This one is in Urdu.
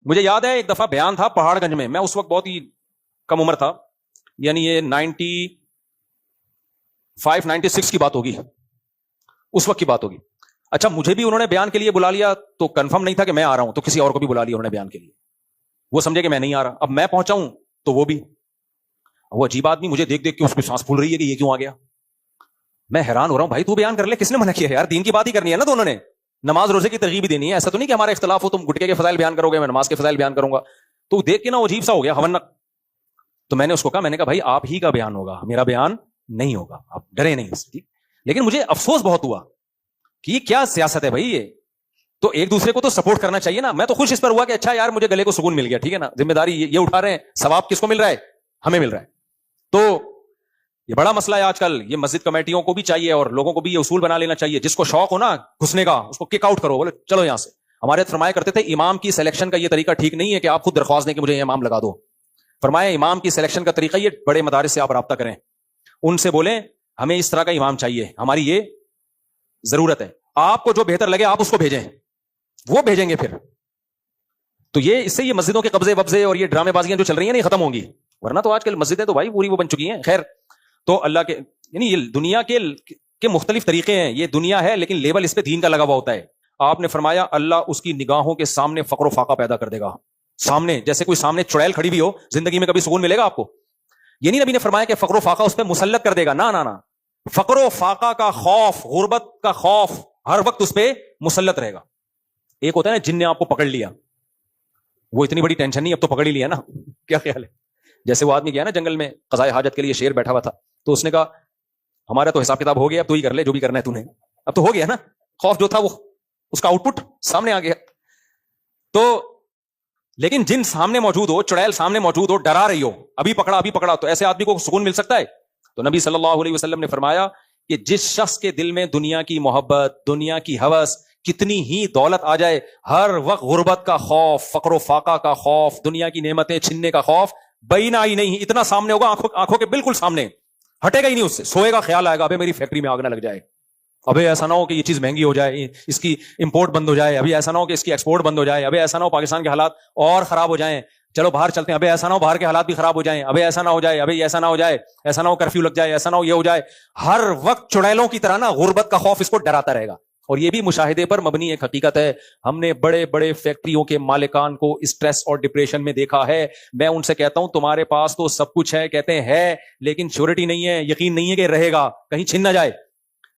مجھے یاد ہے ایک دفعہ بیان تھا پہاڑ گنج میں اس وقت بہت ہی کم عمر تھا، یعنی یہ 95-96 کی بات ہوگی، اس وقت کی بات ہوگی. اچھا مجھے بھی انہوں نے بیان کے لیے بلا لیا تو کنفرم نہیں تھا کہ میں آ رہا ہوں، تو کسی اور کو بھی بلا لیا انہوں نے بیان کے لیے. وہ سمجھے کہ میں نہیں آ رہا. اب میں پہنچا ہوں تو وہ بھی، وہ عجیب آدمی مجھے دیکھ دیکھ کے اس کی سانس پھول رہی ہے کہ یہ کیوں آ گیا. میں حیران ہو رہا ہوں، بھائی تو بیان کر لے، کس نے منع کیا ہے یار؟ دین کی بات ہی کرنی ہے نا. تو انہوں نے نماز روزے کی ترغیب بھی دینی ہے، ایسا تو نہیں کہ ہمارا اختلاف ہو تم گٹکے کے فضائل بیان کرو گے میں نماز کے فضائل بیان کروں گا. تو دیکھ کے نا عجیب سا ہو گیا، ہونک. تو میں نے اس کو کہا، میں نے کہا بھائی آپ ہی کا بیان ہوگا، میرا بیان نہیں ہوگا، آپ ڈرے نہیں. لیکن مجھے افسوس بہت ہوا کہ یہ کیا سیاست ہے بھائی. یہ تو ایک دوسرے کو تو سپورٹ کرنا چاہیے نا. میں تو خوش اس پر ہوا کہ اچھا یار مجھے گلے کو سکون مل گیا، ٹھیک ہے نا. ذمہ داری یہ اٹھا رہے ہیں، ثواب کس کو مل رہا ہے؟ ہمیں مل رہا ہے. تو یہ بڑا مسئلہ ہے آج کل. یہ مسجد کمیٹیوں کو بھی چاہیے اور لوگوں کو بھی یہ اصول بنا لینا چاہیے، جس کو شوق ہو نا گھسنے کا اس کو کک آؤٹ کرو، بولے چلو یہاں سے. ہمارے فرمایا کرتے تھے امام کی سلیکشن کا یہ طریقہ ٹھیک نہیں ہے کہ آپ خود درخواست دیں کہ مجھے یہ امام لگا دو. فرمایا امام کی سلیکشن کا طریقہ یہ بڑے مدارس سے آپ رابطہ کریں، ان سے بولیں ہمیں اس طرح کا امام چاہیے، ہماری یہ ضرورت ہے، آپ کو جو بہتر لگے آپ اس کو بھیجیں، وہ بھیجیں گے پھر. تو یہ اس سے یہ مسجدوں کے قبضے وبضے اور یہ ڈرامے بازیاں جو چل رہی ہیں نہیں ختم ہوں گی. ورنہ تو آج کل مسجدیں تو بھائی پوری وہ بن چکی ہیں. خیر تو اللہ کے یعنی یہ دنیا کے مختلف طریقے ہیں. یہ دنیا ہے لیکن لیبل اس پہ دین کا لگا ہوا ہوتا ہے. آپ نے فرمایا اللہ اس کی نگاہوں کے سامنے فقر و فاقہ پیدا کر دے گا. سامنے جیسے کوئی سامنے چڑیل کھڑی بھی ہو، زندگی میں کبھی سکون ملے گا آپ کو؟ یہ نہیں نبی نے فرمایا کہ فقر و فاقہ اس پہ مسلط کر دے گا، نا. فقر و فاقہ کا خوف، غربت کا خوف ہر وقت اس پہ مسلط رہے گا. ایک ہوتا ہے نا جن نے آپ کو پکڑ لیا، وہ اتنی بڑی ٹینشن نہیں، اب تو پکڑ ہی لیا نا. کیا خیال ہے؟ جیسے وہ آدمی گیا نا جنگل میں قضائے حاجت کے لیے، شیر بیٹھا ہوا تھا، تو اس نے کہا ہمارا تو حساب کتاب ہو گیا، اب تو ہی کر لے جو بھی کرنا ہے تو نے. اب تو ہو گیا نا، خوف جو تھا وہ اس کا آؤٹ پٹ سامنے آ گیا. تو لیکن جن سامنے موجود ہو، چڑیل سامنے موجود ہو، ڈرا رہی ہو، ابھی پکڑا، تو ایسے آدمی کو سکون مل سکتا ہے؟ تو نبی صلی اللہ علیہ وسلم نے فرمایا کہ جس شخص کے دل میں دنیا کی محبت، دنیا کی ہوس، کتنی ہی دولت آ جائے، ہر وقت غربت کا خوف، فقر و فاقہ کا خوف، دنیا کی نعمتیں چھننے کا خوف بینا ہی نہیں، اتنا سامنے ہوگا، آنکھوں کے بالکل سامنے، ہٹے گا ہی نہیں اس سے. سوئے گا خیال آئے گا ابے میری فیکٹری میں آگ نہ لگ جائے، ابھی ایسا نہ ہو کہ یہ چیز مہنگی ہو جائے، اس کی امپورٹ بند ہو جائے، ابھی ایسا نہ ہو کہ اس کی ایکسپورٹ بند ہو جائے، ابھی ایسا نہ ہو پاکستان کے حالات اور خراب ہو جائیں، چلو باہر چلتے ہیں، ابھی ایسا نہ ہو باہر کے حالات بھی خراب ہو جائیں، ابھی ایسا نہ ہو جائے، ابھی ایسا نہ ہو جائے، ایسا نہ ہو کرفیو لگ جائے، ایسا نہ ہو یہ ہو جائے. ہر وقت چڑیلوں کی طرح نا غربت کا خوف اس کو ڈراتا رہے گا. اور یہ بھی مشاہدے پر مبنی ایک حقیقت ہے. ہم نے بڑے بڑے فیکٹریوں کے مالکان کو اسٹریس اور ڈپریشن میں دیکھا ہے. میں ان سے کہتا ہوں تمہارے پاس تو سب کچھ ہے، کہتے ہیں ہے لیکن شیورٹی نہیں ہے، یقین نہیں ہے کہ رہے گا، کہیں چھن نہ جائے.